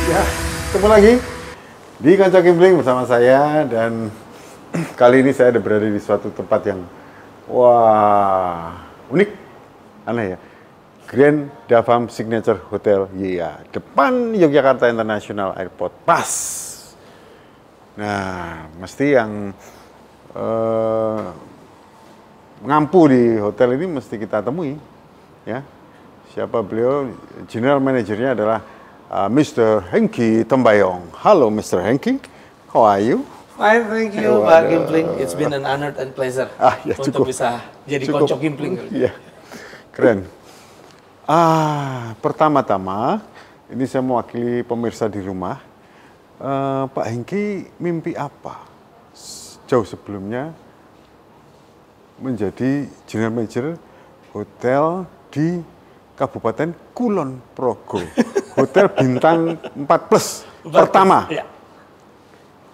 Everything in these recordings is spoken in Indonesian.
Ya, ketemu lagi di Kanca Kimpling bersama saya, dan kali ini saya ada berada di suatu tempat yang unik, aneh ya. Grand Davam Signature Hotel YIA, depan Yogyakarta International Airport, pas. Nah, mesti yang ngampu di hotel ini mesti kita temui, ya. Siapa beliau? General Managernya adalah Mr. Hengki Tembayong. Halo Mr. Hengki, how are you? Fine, thank you, Pak Kimpling. It's been an honor and pleasure Ya, untuk bisa jadi konco Kimpling. Iya, keren. Pertama-tama, ini saya mewakili pemirsa di rumah. Pak Hengki mimpi apa jauh sebelumnya menjadi General Manager hotel di Kabupaten Kulon Progo, hotel bintang 4+ pertama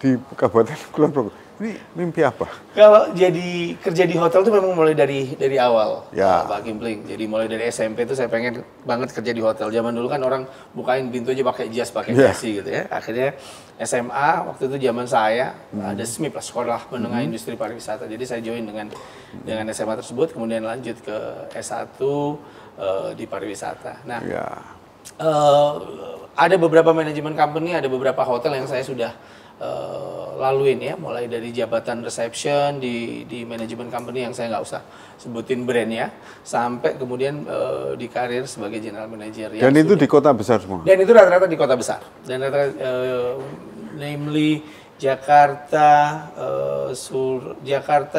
di Kabupaten Kulon Progo. Ini mimpi apa? Kalau jadi kerja di hotel itu memang mulai dari awal, ya. Pak Kimpling. Jadi mulai dari SMP itu saya pengen banget kerja di hotel. Zaman dulu kan orang bukain pintu aja pakai jas, pakai dasi gitu ya. Akhirnya SMA waktu itu zaman saya ada SMIP lah, sekolah menengah industri pariwisata. Jadi saya join dengan SMA tersebut, kemudian lanjut ke S1 di pariwisata. Nah, ada beberapa manajemen company, ada beberapa hotel yang saya sudah laluin ya, mulai dari jabatan reception di manajemen company yang saya nggak usah sebutin brandnya, sampai kemudian di karir sebagai general manager. Dan itu di kota besar semua? Dan itu rata-rata di kota besar. Dan rata-rata, namely Jakarta,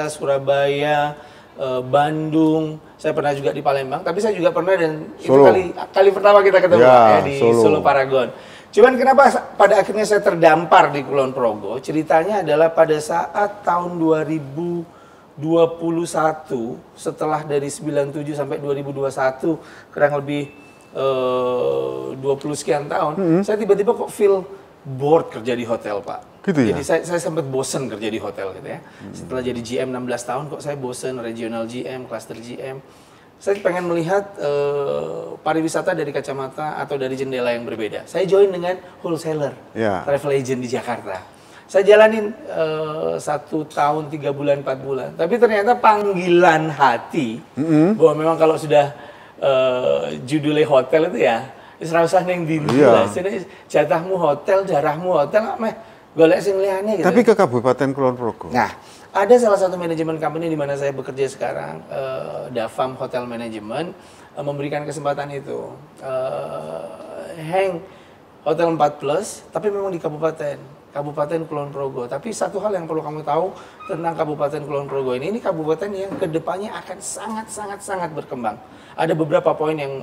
Surabaya, Bandung. Saya pernah juga di Palembang, tapi saya juga pernah, dan Solo. itu kali pertama kita ketemu di Solo Paragon. Cuman kenapa pada akhirnya saya terdampar di Kulon Progo? Ceritanya adalah pada saat tahun 2021, setelah dari 97 sampai 2021, kurang lebih 20 sekian tahun, saya tiba-tiba kok feel bored kerja di hotel, Pak. Gitu ya? Jadi saya sempat bosen kerja di hotel gitu ya. Setelah jadi GM 16 tahun kok saya bosen, regional GM, cluster GM. Saya pengen melihat pariwisata dari kacamata atau dari jendela yang berbeda. Saya join dengan wholesaler, travel agent di Jakarta. Saya jalanin 1 tahun, 3 bulan, 4 bulan. Tapi ternyata panggilan hati, bahwa memang kalau sudah judulnya hotel itu ya, serasa neng dindi lah. Jatahmu hotel, darahmu hotel, golek sing liyane gitu. Tapi ke Kabupaten Kulon Progo. Nah, ada salah satu manajemen company di mana saya bekerja sekarang, Davam Hotel Management, memberikan kesempatan itu. Heng, hotel 4+, tapi memang di Kabupaten Kulon Progo. Tapi satu hal yang perlu kamu tahu tentang Kabupaten Kulon Progo ini kabupaten yang kedepannya akan sangat berkembang. Ada beberapa poin yang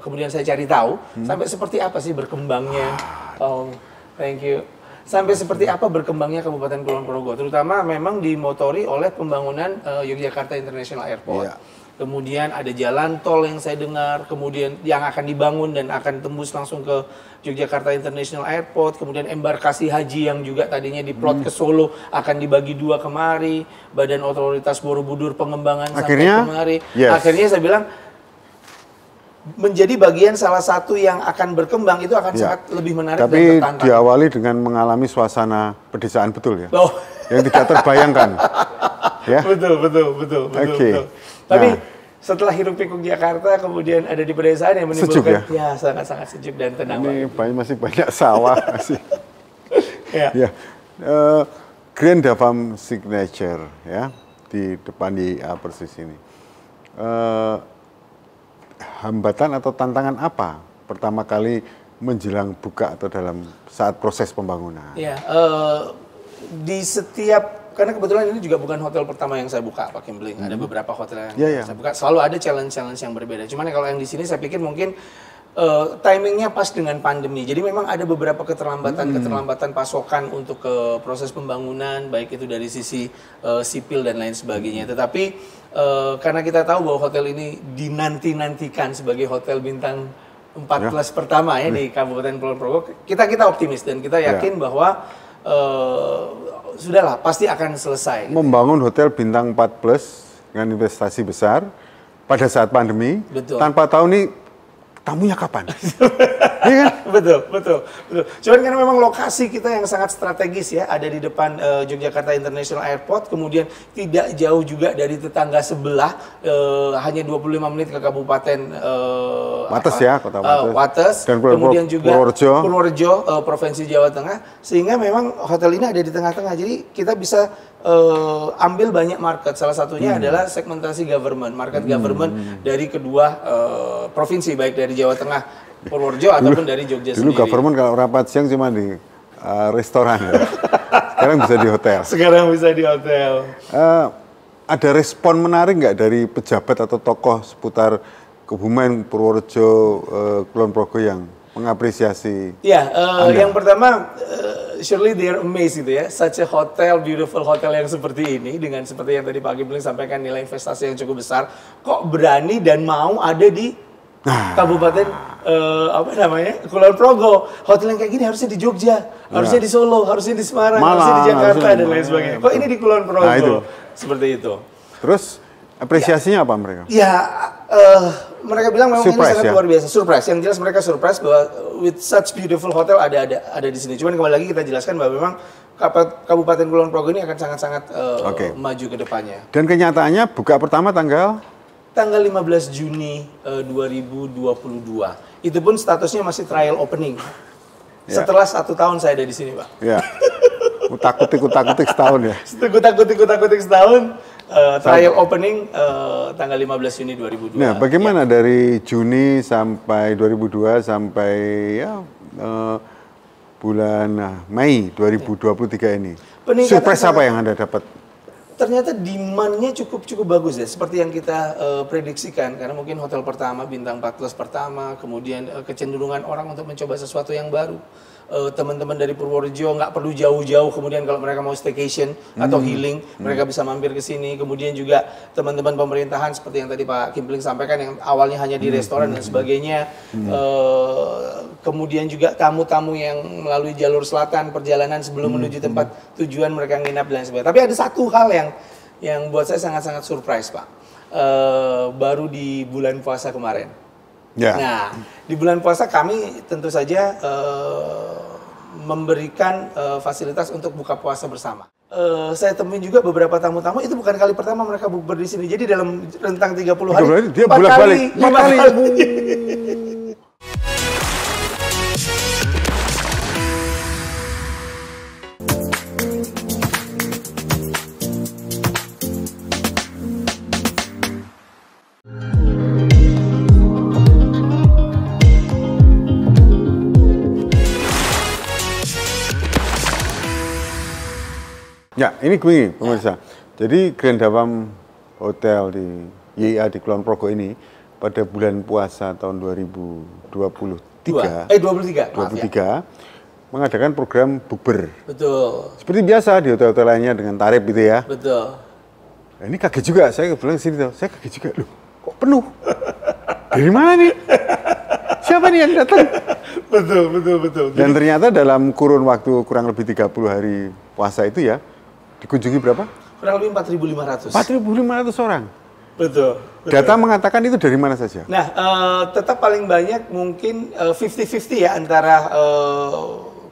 kemudian saya cari tahu, sampai seperti apa sih berkembangnya. Oh, thank you. Sampai seperti apa berkembangnya Kabupaten Kulon Progo, terutama memang dimotori oleh pembangunan Yogyakarta International Airport. Kemudian ada jalan tol yang saya dengar, kemudian yang akan dibangun dan akan tembus langsung ke Yogyakarta International Airport, kemudian embarkasi haji yang juga tadinya diplot ke Solo akan dibagi 2 kemari, Badan Otoritas Borobudur pengembangan sampai kemari. Akhirnya saya bilang, menjadi bagian salah satu yang akan berkembang itu akan sangat lebih menarik. Tapi dan tertantang. Diawali dengan mengalami suasana pedesaan, betul ya? Yang tidak terbayangkan. Betul. Tapi setelah hiruk pikuk Jakarta, kemudian ada di pedesaan yang menimbulkan sangat-sangat sejuk dan tenang. Ini masih banyak sawah masih. Grand Davam Signature ya, di depan YIA persis ini. Hambatan atau tantangan apa pertama kali menjelang buka atau dalam saat proses pembangunan? Di setiap, karena kebetulan ini juga bukan hotel pertama yang saya buka, Pak Kimpling. Ada beberapa hotel yang saya buka, selalu ada challenge yang berbeda. Cuman kalau yang di sini saya pikir mungkin timingnya pas dengan pandemi. Jadi memang ada beberapa keterlambatan pasokan untuk ke proses pembangunan, baik itu dari sisi sipil dan lain sebagainya. Tetapi karena kita tahu bahwa hotel ini dinanti-nantikan sebagai hotel bintang 4+ pertama ya di Kabupaten Kulon Progo, kita optimis dan kita yakin bahwa sudahlah pasti akan selesai. Membangun hotel bintang 4+ dengan investasi besar pada saat pandemi, tanpa tahu nih tamunya kapan? Iya kan? Betul. Cuman karena memang lokasi kita yang sangat strategis ya, ada di depan Yogyakarta International Airport, kemudian tidak jauh juga dari tetangga sebelah, hanya 25 menit ke Kabupaten Wates ya, Kota Wates. Wates. Dan Kemudian juga Purworejo, Provinsi Jawa Tengah, sehingga memang hotel ini ada di tengah-tengah. Jadi kita bisa ambil banyak market. Salah satunya adalah segmentasi government, market government dari kedua provinsi, baik dari Jawa Tengah, Purworejo ataupun dari Jogja dulu sendiri. government kalau rapat siang cuma di restoran ya. Sekarang bisa di hotel. Sekarang bisa di hotel. Ada respon menarik nggak dari pejabat atau tokoh seputar Kebumen, Purworejo, Kulon Progo yang mengapresiasi? Ya, yang pertama, surely they are amazed gitu ya. Such a hotel, beautiful hotel yang seperti ini, dengan seperti yang tadi Pak Kipling sampaikan, nilai investasi yang cukup besar, kok berani dan mau ada di Kabupaten Kulon Progo. Hotel yang kayak gini harusnya di Jogja, harusnya di Solo, harusnya di Semarang, harusnya di Jakarta dan lain sebagainya. Kok ini di Kulon Progo? Nah, itu. Seperti itu. Terus apresiasinya apa mereka? Ya, mereka bilang memang Surprise, ini sangat ya? luar biasa. Surprise. Yang jelas mereka surprise bahwa with such beautiful hotel ada di sini. Cuman kembali lagi kita jelaskan bahwa memang Kabupaten Kulon Progo ini akan sangat-sangat maju ke depannya. Dan kenyataannya buka pertama tanggal 15 Juni 2022. Itu pun statusnya masih trial opening. Ya. Setelah 1 tahun saya ada di sini, Pak. ya. Utak-utik setahun ya. Kutak-kutik setahun. Trial opening tanggal 15 Juni 2022. Nah, bagaimana dari Juni sampai 2002 sampai bulan Mei 2023 ini? Surprise apa yang Anda dapat? Ternyata demand-nya cukup bagus ya, seperti yang kita prediksikan, karena mungkin hotel pertama, bintang 4+ pertama, kemudian kecenderungan orang untuk mencoba sesuatu yang baru. Teman-teman dari Purworejo nggak perlu jauh-jauh, kemudian kalau mereka mau staycation atau healing, mereka bisa mampir ke sini. Kemudian juga teman-teman pemerintahan seperti yang tadi Pak Kipling sampaikan, yang awalnya hanya di restoran dan sebagainya. Kemudian juga tamu-tamu yang melalui jalur selatan perjalanan sebelum menuju tempat tujuan mereka nginap dan lain sebagainya. Tapi ada satu hal yang buat saya sangat-sangat surprise, Pak. Baru di bulan puasa kemarin. Ya. Nah, di bulan puasa kami tentu saja memberikan fasilitas untuk buka puasa bersama. Saya temuin juga beberapa tamu-tamu, itu bukan kali pertama mereka bukber di sini. Jadi dalam rentang 30 hari, dia bolak-balik 4 kali. Ya, ini begini pemirsa. Jadi Grand Dawam Hotel di YIA di Kulon Progo ini pada bulan puasa tahun 2023 mengadakan program bukber. Betul. Seperti biasa di hotel-hotel lainnya dengan tarif gitu ya. Betul. Nah, ini kaget juga, saya kebetulan sini tuh. Saya kaget juga, loh kok penuh? Dari mana nih? Siapa nih yang datang? Betul. Dan ternyata dalam kurun waktu kurang lebih 30 hari puasa itu ya, dikunjungi berapa? Kurang lebih 4.500. 4.500 orang. Betul. Data mengatakan itu dari mana saja? Nah, tetap paling banyak mungkin 50-50 ya antara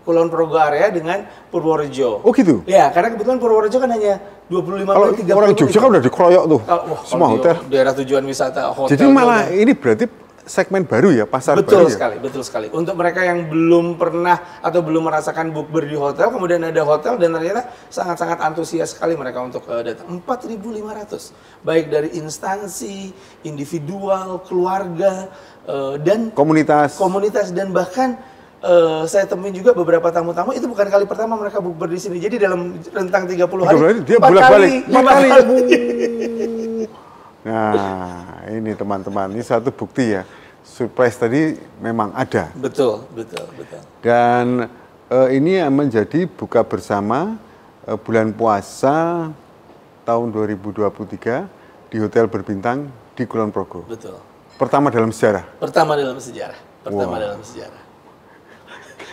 Kulon Progo area dengan Purworejo. Oh gitu? Ya, karena kebetulan Purworejo kan hanya 25 Kalau menit, 30 orang Jogja kan udah dikeroyok tuh, semua hotel. Daerah tujuan wisata, hotel. Jadi malah ini berarti segmen baru ya, pasar betul baru sekali, ya? Betul sekali. Untuk mereka yang belum pernah atau belum merasakan bukber di hotel, kemudian ada hotel dan ternyata sangat-sangat antusias sekali mereka untuk datang. 4.500, baik dari instansi, individual, keluarga, dan komunitas dan bahkan saya temuin juga beberapa tamu-tamu itu bukan kali pertama mereka bukber di sini. Jadi dalam rentang 30 hari, dia bolak-balik 5 kali. Nah, ini teman-teman, ini satu bukti ya. Surprise tadi memang ada. Betul. Dan ini menjadi buka bersama bulan puasa tahun 2023 di hotel berbintang di Kulon Progo. Betul. Pertama dalam sejarah.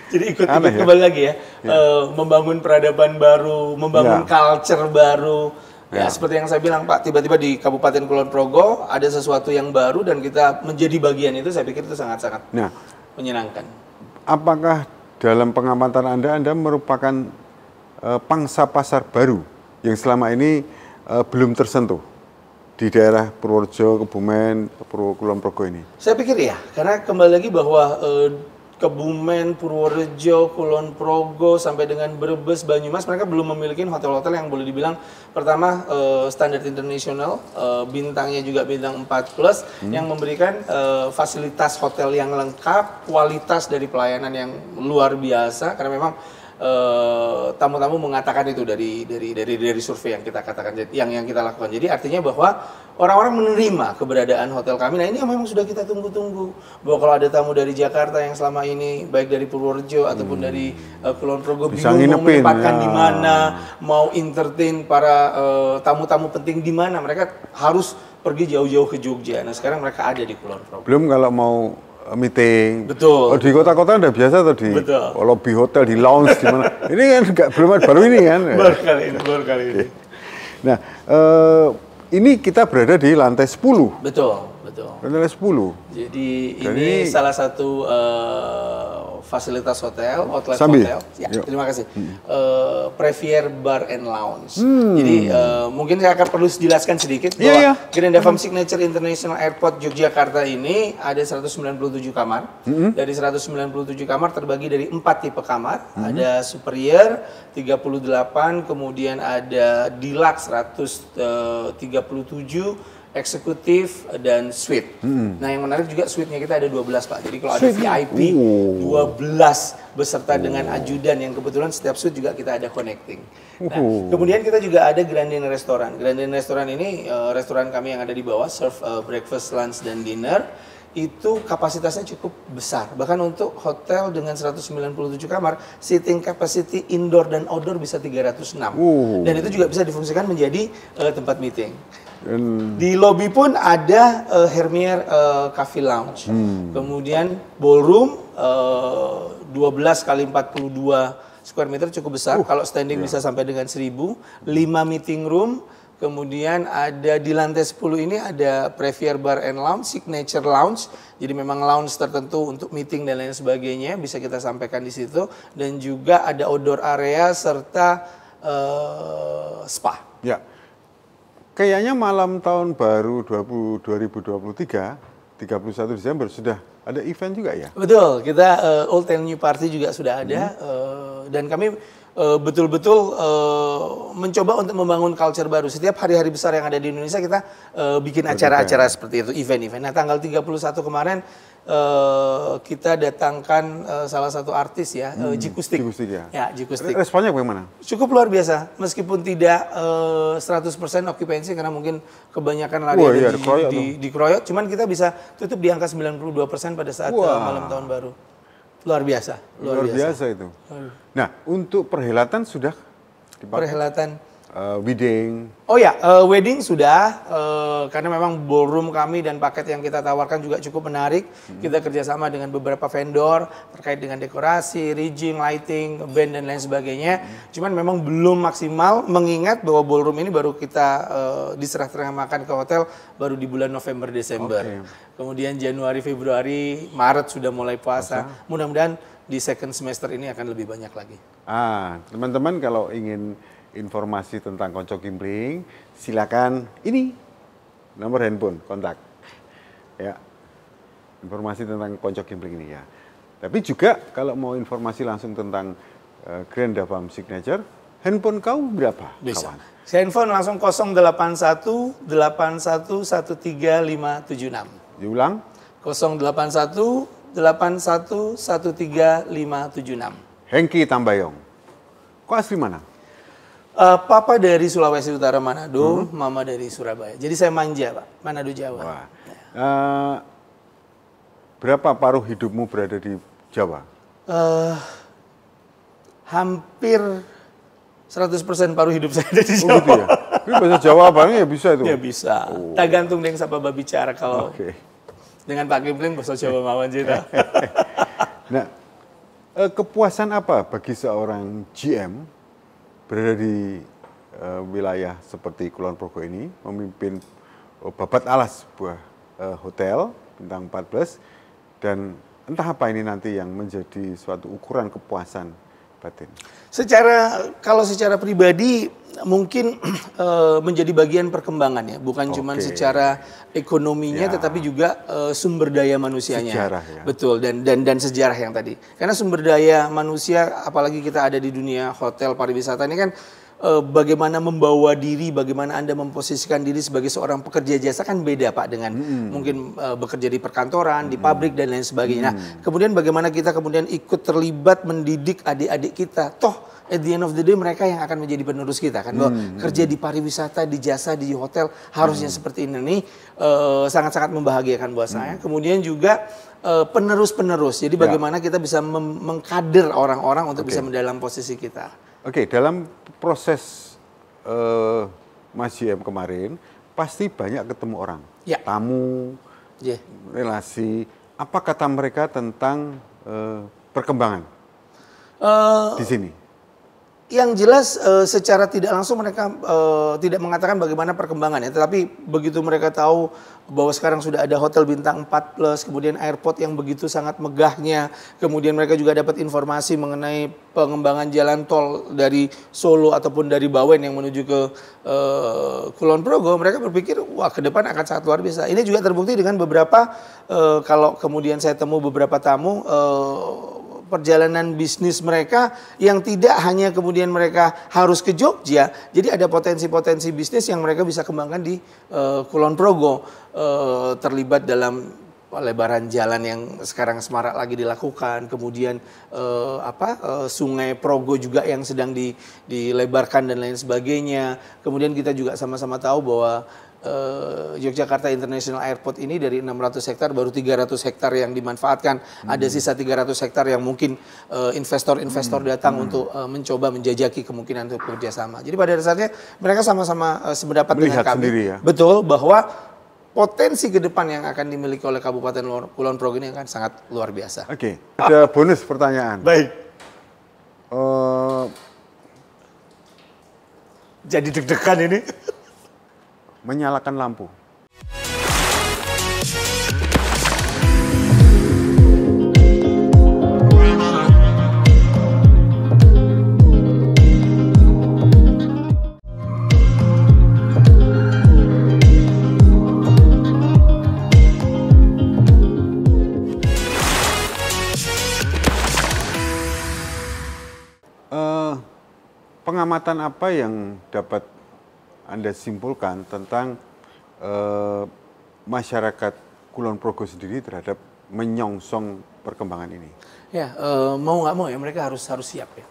Jadi ikut kembali lagi ya, membangun peradaban baru, membangun culture baru. Ya, seperti yang saya bilang Pak, tiba-tiba di Kabupaten Kulon Progo ada sesuatu yang baru dan kita menjadi bagian itu, saya pikir itu sangat-sangat menyenangkan. apakah dalam pengamatan Anda merupakan pangsa pasar baru yang selama ini belum tersentuh di daerah Purworejo, Kebumen, Kulon Progo ini? Saya pikir ya, karena kembali lagi bahwa Kebumen, Purworejo, Kulon Progo, sampai dengan Brebes, Banyumas, mereka belum memiliki hotel-hotel yang boleh dibilang pertama standar internasional, bintangnya juga bintang 4+, yang memberikan fasilitas hotel yang lengkap, kualitas dari pelayanan yang luar biasa, karena memang tamu-tamu mengatakan itu dari survei yang kita katakan, yang kita lakukan. Jadi artinya bahwa orang-orang menerima keberadaan hotel kami. Nah, ini yang memang sudah kita tunggu-tunggu, bahwa kalau ada tamu dari Jakarta yang selama ini baik dari Purworejo ataupun dari Kulon Progo bingung mau menempatkan di mana, mau entertain para tamu-tamu penting di mana, mereka harus pergi jauh-jauh ke Jogja. Nah, sekarang mereka ada di Kulon Progo. Belum kalau mau meeting. Betul. Oh, di kota-kota udah biasa atau di lobby hotel, di lounge di mana. Ini kan belum ada, baru ini kan. Baru kali ini. Nah, ini kita berada di lantai 10. Betul. Lantai 10. Jadi ini salah satu fasilitas hotel, outlet Sambil. hotel. Ya, terima kasih. Previer Bar and Lounge. Jadi mungkin saya akan perlu jelaskan sedikit bahwa Grand Davam Signature International Airport Yogyakarta ini ada 197 kamar. Dari 197 kamar terbagi dari 4 tipe kamar. Ada Superior 38, kemudian ada Deluxe 137, eksekutif dan suite. Nah, yang menarik juga suite-nya kita ada 12, Pak. Jadi kalau ada VIP 12 beserta dengan ajudan yang kebetulan setiap suite juga kita ada connecting. Nah, kemudian kita juga ada Grandin Restaurant. Grandin Restaurant ini restoran kami yang ada di bawah, serve breakfast, lunch dan dinner. Itu kapasitasnya cukup besar. Bahkan untuk hotel dengan 197 kamar, seating capacity indoor dan outdoor bisa 306. Dan itu juga bisa difungsikan menjadi tempat meeting. Di lobi pun ada Hermier Cafe Lounge. Kemudian ballroom 12 kali 42 square meter cukup besar. Kalau standing bisa sampai dengan 1000. 5 meeting room. Kemudian ada di lantai 10 ini ada Previer Bar and Lounge, Signature Lounge. Jadi memang lounge tertentu untuk meeting dan lain sebagainya bisa kita sampaikan di situ. Dan juga ada outdoor area serta spa. Ya. Kayaknya malam tahun baru 2023, 31 Desember sudah ada event juga ya? Betul, kita Old and New Party juga sudah ada. Dan kami betul-betul mencoba untuk membangun culture baru. Setiap hari-hari besar yang ada di Indonesia kita bikin acara-acara seperti itu, event-event. Nah, tanggal 31 kemarin kita datangkan salah satu artis ya, Jikustik. Ya, Jikustik. Responnya bagaimana? Cukup luar biasa, meskipun tidak 100% occupancy karena mungkin kebanyakan lari di Kroyot, cuman kita bisa tutup di angka 92% pada saat malam tahun baru. Luar biasa. Luar biasa itu. Nah, untuk perhelatan sudah dipakai? Perhelatan wedding. Oh ya, wedding sudah, karena memang ballroom kami dan paket yang kita tawarkan juga cukup menarik. Kita kerjasama dengan beberapa vendor terkait dengan dekorasi, rigging, lighting, band dan lain sebagainya. Cuman memang belum maksimal, mengingat bahwa ballroom ini baru kita diserah-terangkan ke hotel baru di bulan November, Desember. Kemudian Januari, Februari, Maret sudah mulai puasa. Mudah-mudahan di second semester ini akan lebih banyak lagi. Teman-teman kalau ingin informasi tentang Konco Kimpling, silakan ini nomor handphone kontak. Ya. Informasi tentang Konco Kimpling ini ya. Tapi juga kalau mau informasi langsung tentang Grand Davam Signature, handphone kau berapa? Bisa. Kawan? Handphone langsung 081 81 13576. Diulang? 081 81 13576. Hengki Tambayong. Kok asli mana? Papa dari Sulawesi Utara Manado, mama dari Surabaya. Jadi saya manja, Pak. Manado, Jawa. Wah. Berapa paruh hidupmu berada di Jawa? Hampir 100% paruh hidup saya ada di Jawa. Gitu ya? Tapi bahasa Jawa abangnya ya bisa itu? Ya bisa. Tak gantung dengan siapa bicara kalau dengan Pak Kimpling bahasa Jawa mawon cita. Nah, kepuasan apa bagi seorang GM berada di wilayah seperti Kulon Progo ini, memimpin babat alas sebuah hotel bintang 14 dan entah apa ini nanti yang menjadi suatu ukuran kepuasan batin. Kalau secara pribadi mungkin menjadi bagian perkembangan ya, bukan cuma secara ekonominya, tetapi juga sumber daya manusianya. Sejarah ya. Betul, dan sejarah yang tadi. Karena sumber daya manusia, apalagi kita ada di dunia hotel pariwisata ini kan, bagaimana membawa diri, bagaimana Anda memposisikan diri sebagai seorang pekerja jasa kan beda Pak dengan mungkin bekerja di perkantoran, di pabrik dan lain sebagainya. Nah, kemudian bagaimana kita kemudian ikut terlibat mendidik adik-adik kita. Toh at the end of the day mereka yang akan menjadi penerus kita kan. Bahwa kerja di pariwisata, di jasa, di hotel harusnya seperti ini. Sangat-sangat membahagiakan buat saya. Kemudian juga penerus-penerus. Jadi bagaimana kita bisa mengkader orang-orang untuk bisa mendalam posisi kita. Oke, dalam proses Mas JM kemarin, pasti banyak ketemu orang. Ya. Tamu, relasi. Apa kata mereka tentang perkembangan di sini? Yang jelas secara tidak langsung mereka tidak mengatakan bagaimana perkembangannya. Tetapi begitu mereka tahu bahwa sekarang sudah ada hotel bintang 4+, kemudian airport yang begitu sangat megahnya. Kemudian mereka juga dapat informasi mengenai pengembangan jalan tol dari Solo ataupun dari Bawen yang menuju ke Kulon Progo. Mereka berpikir, wah ke depan akan sangat luar biasa. Ini juga terbukti dengan beberapa, kalau kemudian saya temu beberapa tamu, perjalanan bisnis mereka yang tidak hanya kemudian mereka harus ke Jogja, jadi ada potensi-potensi bisnis yang mereka bisa kembangkan di Kulon Progo, terlibat dalam lebaran jalan yang sekarang semarak lagi dilakukan, kemudian Sungai Progo juga yang sedang dilebarkan dan lain sebagainya. Kemudian kita juga sama-sama tahu bahwa Yogyakarta International Airport ini dari 600 hektar baru 300 hektar yang dimanfaatkan. Ada sisa 300 hektar yang mungkin investor-investor datang untuk mencoba menjajaki kemungkinan untuk bekerjasama. Jadi pada dasarnya mereka sama-sama sependapat dengan kami. Sendiri ya? Betul, bahwa potensi ke depan yang akan dimiliki oleh Kabupaten Kulon Progo ini akan sangat luar biasa. Oke, ada bonus pertanyaan. Baik. Jadi deg-degan ini. Menyalakan lampu. Pengamatan apa yang dapat Anda simpulkan tentang masyarakat Kulon Progo sendiri terhadap menyongsong perkembangan ini? Ya, mau nggak mau ya mereka harus siap ya.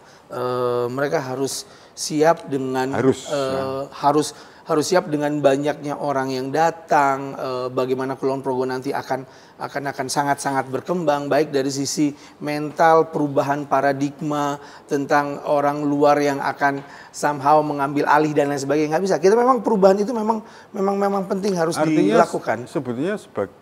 Mereka harus siap dengan harus siap dengan banyaknya orang yang datang. Bagaimana Kulon Progo nanti akan sangat-sangat berkembang, baik dari sisi mental, perubahan paradigma tentang orang luar yang akan somehow mengambil alih dan lain sebagainya. Nggak bisa. Kita memang perubahan itu memang penting, harus dilakukan. Sebetulnya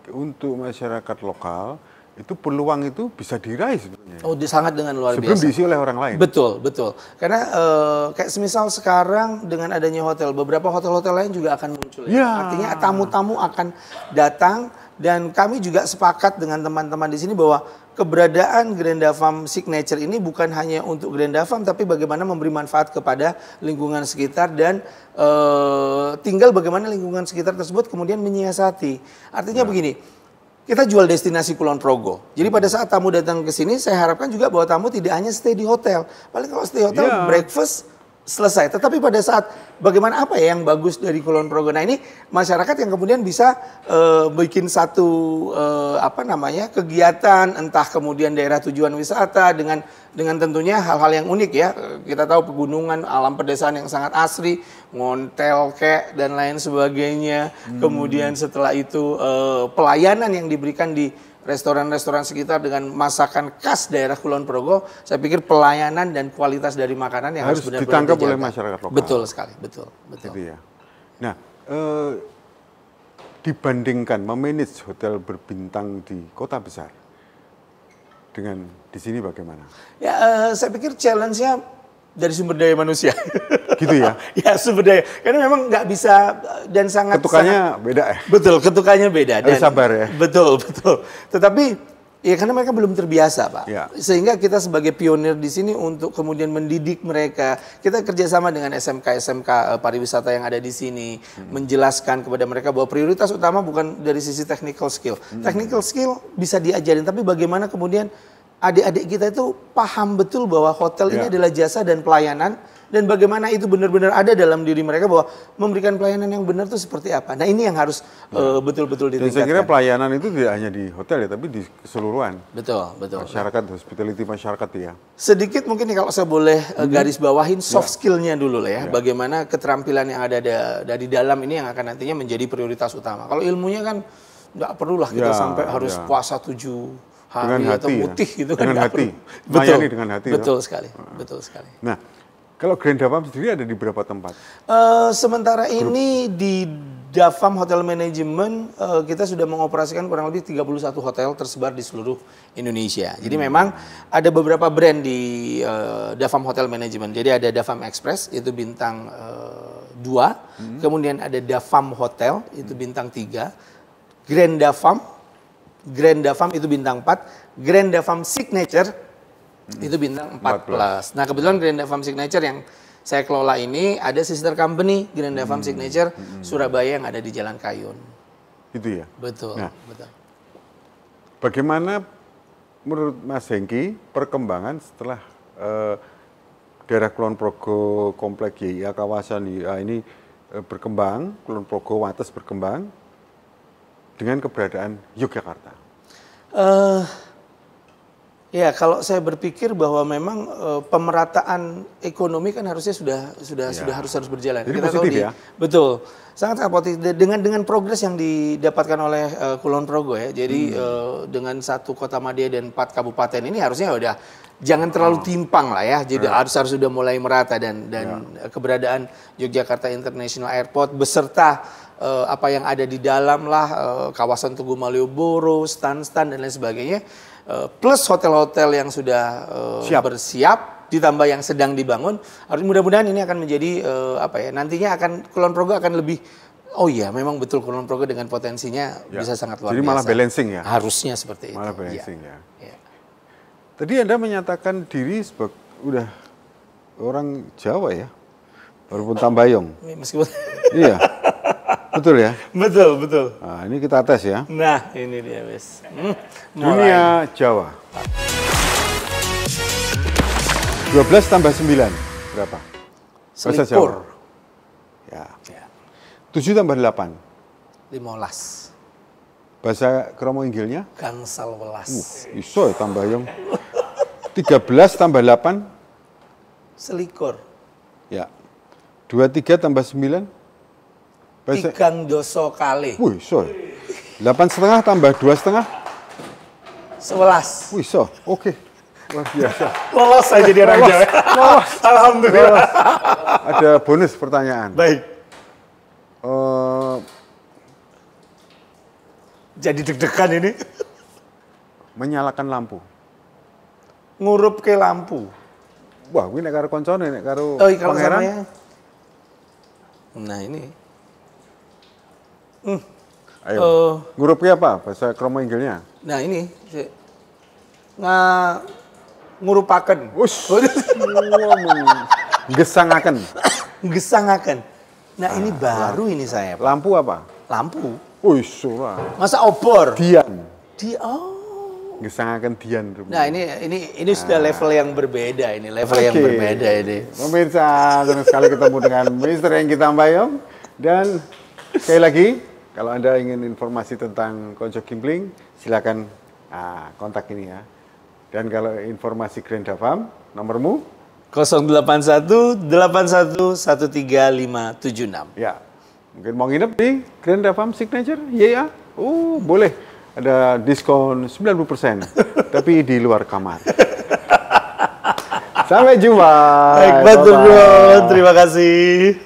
untuk masyarakat lokal itu peluang itu bisa diraih sebetulnya. Oh, sangat dengan luar biasa. Sebelum diisi oleh orang lain. Betul. Karena kayak semisal sekarang dengan adanya hotel, beberapa hotel-hotel lain juga akan muncul. Ya. Artinya tamu-tamu akan datang, dan kami juga sepakat dengan teman-teman di sini bahwa keberadaan Grandafarm Signature ini bukan hanya untuk Grandafarm, tapi bagaimana memberi manfaat kepada lingkungan sekitar, dan tinggal bagaimana lingkungan sekitar tersebut kemudian menyiasati. Artinya begini, kita jual destinasi Kulon Progo. Jadi pada saat tamu datang ke sini, saya harapkan juga bahwa tamu tidak hanya stay di hotel. Paling kalau stay hotel, breakfast, selesai. Tetapi pada saat bagaimana apa ya yang bagus dari Kulon Progo. Nah ini masyarakat yang kemudian bisa bikin satu kegiatan, entah kemudian daerah tujuan wisata dengan tentunya hal-hal yang unik ya. Kita tahu pegunungan, alam pedesaan yang sangat asri, ngontel kek dan lain sebagainya. Kemudian setelah itu pelayanan yang diberikan di restoran-restoran sekitar dengan masakan khas daerah Kulon Progo. Saya pikir pelayanan dan kualitas dari makanan yang harus benar-benar ditangkap oleh masyarakat lokal. Betul sekali, betul. Gitu ya. Nah, dibandingkan memanage hotel berbintang di kota besar dengan di sini bagaimana? Ya, saya pikir challenge-nya dari sumber daya manusia. Gitu ya? Ya, sumber daya. Karena memang nggak bisa dan sangat... Ketukannya beda ya? Betul, ketukannya beda. Harus sabar ya? Betul. Tetapi Iya, karena mereka belum terbiasa, Pak. Ya. Sehingga kita sebagai pionir di sini untuk kemudian mendidik mereka. Kita kerjasama dengan SMK pariwisata yang ada di sini, menjelaskan kepada mereka bahwa prioritas utama bukan dari sisi technical skill. Technical skill bisa diajarin, tapi bagaimana kemudian adik-adik kita itu paham betul bahwa hotel ini adalah jasa dan pelayanan, dan bagaimana itu benar-benar ada dalam diri mereka bahwa memberikan pelayanan yang benar itu seperti apa. Nah, ini yang harus betul-betul Dan ditingkatkan. saya kira pelayanan itu tidak hanya di hotel ya, tapi di keseluruhan. Betul. Masyarakat, hospitality masyarakat ya. Sedikit mungkin nih kalau saya boleh garis bawahin soft skill-nya dulu lah ya. Bagaimana keterampilan yang ada dari dalam ini yang akan nantinya menjadi prioritas utama. Kalau ilmunya kan nggak perlulah kita sampai harus puasa 7 hari dengan atau hati, putih gitu kan. Dengan hati. Betul. Layani dengan hati. Betul sekali. Betul sekali. Nah, kalau Grand Davam sendiri ada di berapa tempat? Sementara ini di Davam Hotel Management kita sudah mengoperasikan kurang lebih 31 hotel tersebar di seluruh Indonesia. Jadi memang ada beberapa brand di Davam Hotel Management. Jadi ada Davam Express itu bintang 2, kemudian ada Davam Hotel itu bintang 3, Grand Davam itu bintang 4, Grand Davam Signature itu bintang 4+. Nah, kebetulan Grand Davam Signature yang saya kelola ini ada sister company Grand Davam Signature Surabaya yang ada di Jalan Kayun. Itu ya? Betul, Nah, betul. bagaimana menurut Mas Hengki perkembangan setelah daerah Kulon Progo komplek YIA kawasan YIA ini berkembang, Kulon Progo Wates berkembang dengan keberadaan Yogyakarta? Ya, kalau saya berpikir bahwa memang pemerataan ekonomi kan harusnya sudah harus berjalan. Jadi kita positif tahu ya? Betul, sangat positif dengan progres yang didapatkan oleh Kulon Progo ya. Jadi dengan 1 kota madya dan 4 kabupaten ini harusnya udah jangan terlalu timpang lah ya. Jadi harus sudah mulai merata dan keberadaan Yogyakarta International Airport beserta apa yang ada di dalam lah kawasan Tugu Malioboro, stand-stand dan lain sebagainya. Plus hotel-hotel yang sudah bersiap, ditambah yang sedang dibangun, harus mudah-mudahan ini akan menjadi nantinya akan Kulon Progo akan lebih, oh iya memang betul Kulon Progo dengan potensinya bisa sangat luar biasa. Jadi malah balancing ya? Harusnya seperti itu. Malah balancing ya. Ya. Tadi Anda menyatakan diri sebagai udah orang Jawa ya, walaupun Tambayong. Meskipun Iya, betul ya? betul. Nah, ini kita tes ya. Nah, ini dia wes. Dunia Jawa. 12 tambah 9 berapa? Bahasa Selipur. Jawa. Ya. 7 tambah 8. 15. Bahasa Kromo Inggilnya? Gangsal welas. Iso ya Tambayong. 13 tambah 8. Selikur. Ya. 23 tambah 9. Bahasa... Tigang doso kali. Wih, iso. 8,5 tambah 2,5. 11. Wih, iso. Oke. Luar biasa. Lolos saya jadi orang Jawa. Lolos. Alhamdulillah. Ada bonus pertanyaan. Baik. Jadi deg-degan ini. Menyalakan lampu. Ngurup ke lampu. Wah, ini nek karo koncone, nek karo Oh, kalau pangeran. sama ya. Nah, ini. Ayo. Ngurupnya apa? Bahasa Kromo Inggilnya? Nah, ini. Ngurupaken. Us. Gesangaken. Gesangaken. Nah, ini baru ini saya, Pak. Lampu apa? Lampu. Wih, surah. Masa obor? Dian. Gesangaken Dian. Nah, ini sudah level yang berbeda ini, level yang berbeda ini. Pemirsa, senang sekali ketemu dengan Mr. Hengki Tambayong. Dan sekali lagi, kalau Anda ingin informasi tentang Konco Kimpling, silakan kontak ini ya. Dan kalau informasi Grand Davam, nomormu? 081 81 13576. Ya, mungkin mau nginep di Grand Davam Signature? Iya ya. Boleh. Ada diskon 90%, tapi di luar kamar. Sampai jumpa. Baik, Bro. Terima kasih.